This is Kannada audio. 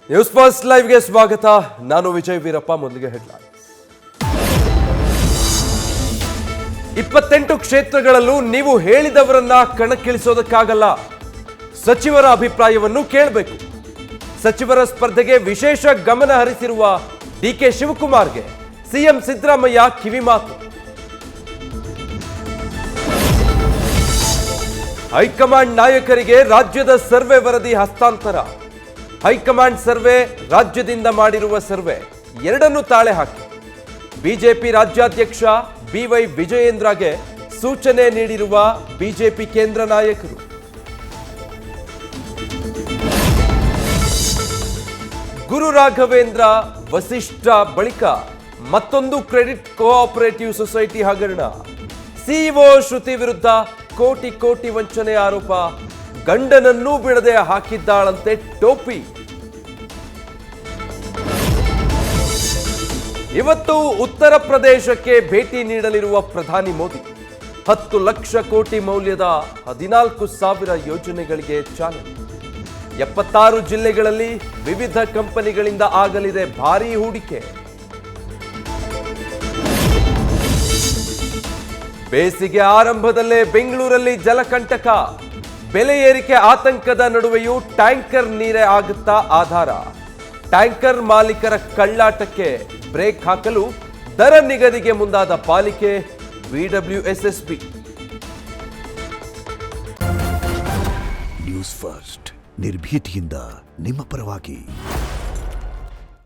ನ್ಯೂಸ್ ಫಸ್ಟ್ ಲೈವ್ಗೆ ಸ್ವಾಗತ. ನಾನು ವಿಜಯ್ ವೀರಪ್ಪ. ಮೊದಲಿಗೆ ಹೆಡ್ಲೈನ್ಸ್. 28 ಕ್ಷೇತ್ರಗಳಲ್ಲೂ ನೀವು ಹೇಳಿದವರನ್ನ ಕಣಕ್ಕಿಳಿಸೋದಕ್ಕಾಗಲ್ಲ. ಸಚಿವರ ಅಭಿಪ್ರಾಯವನ್ನು ಕೇಳಬೇಕು. ಸಚಿವರ ಸ್ಪರ್ಧೆಗೆ ವಿಶೇಷ ಗಮನ ಹರಿಸಿರುವ ಡಿಕೆ ಶಿವಕುಮಾರ್ಗೆ ಸಿಎಂ ಸಿದ್ದರಾಮಯ್ಯ ಕಿವಿಮಾತು. ಹೈಕಮಾಂಡ್ ನಾಯಕರಿಗೆ ರಾಜ್ಯದ ಸರ್ವೆ ವರದಿ ಹಸ್ತಾಂತರ. ಹೈಕಮಾಂಡ್ ಸರ್ವೆ, ರಾಜ್ಯದಿಂದ ಮಾಡಿರುವ ಸರ್ವೆ ಎರಡನ್ನೂ ತಾಳೆ ಹಾಕಿ ಬಿಜೆಪಿ ರಾಜ್ಯಾಧ್ಯಕ್ಷ ಬಿವೈ ವಿಜಯೇಂದ್ರಗೆ ಸೂಚನೆ ನೀಡಿರುವ ಬಿಜೆಪಿ ಕೇಂದ್ರ ನಾಯಕರು. ಗುರು ರಾಘವೇಂದ್ರ ವಸಿಷ್ಠ ಬಳಿಕ ಮತ್ತೊಂದು ಕ್ರೆಡಿಟ್ ಕೋಆಪರೇಟಿವ್ ಸೊಸೈಟಿ ಹಗರಣ. ಸಿಇಒ ಶ್ರುತಿ ವಿರುದ್ಧ ಕೋಟಿ ಕೋಟಿ ವಂಚನೆ ಆರೋಪ. ಗಂಡನನ್ನೂ ಬಿಡದೆ ಹಾಕಿದ್ದಾಳಂತೆ ಟೋಪಿ. ಇವತ್ತು ಉತ್ತರ ಪ್ರದೇಶಕ್ಕೆ ಭೇಟಿ ನೀಡಲಿರುವ ಪ್ರಧಾನಿ ಮೋದಿ 10 ಲಕ್ಷ ಕೋಟಿ ಮೌಲ್ಯದ 14,000 ಯೋಜನೆಗಳಿಗೆ ಚಾಲನೆ. 76 ಜಿಲ್ಲೆಗಳಲ್ಲಿ ವಿವಿಧ ಕಂಪನಿಗಳಿಂದ ಆಗಲಿದೆ ಭಾರೀ ಹೂಡಿಕೆ. ಬೇಸಿಗೆ ಆರಂಭದಲ್ಲೇ ಬೆಂಗಳೂರಲ್ಲಿ ಜಲಕಂಟಕ. ಬೆಲೆ ಏರಿಕೆ ಆತಂಕದ ನಡುವೆಯೂ ಟ್ಯಾಂಕರ್ ನೀರೇ ಆಗುತ್ತಾ ಆಧಾರ. ಟ್ಯಾಂಕರ್ ಮಾಲೀಕರ ಕಳ್ಳಾಟಕ್ಕೆ ಬ್ರೇಕ್ ಹಾಕಲು ದರ ನಿಗದಿಗೆ ಮುಂದಾದ ಪಾಲಿಕೆ ಬಿಡಬ್ಲ್ಯೂಎಸ್ಎಸ್ಬಿ. ನ್ಯೂಸ್ ಫಸ್ಟ್ ನಿರ್ಭೀತಿಯಿಂದ ನಿಮ್ಮ ಪರವಾಗಿ.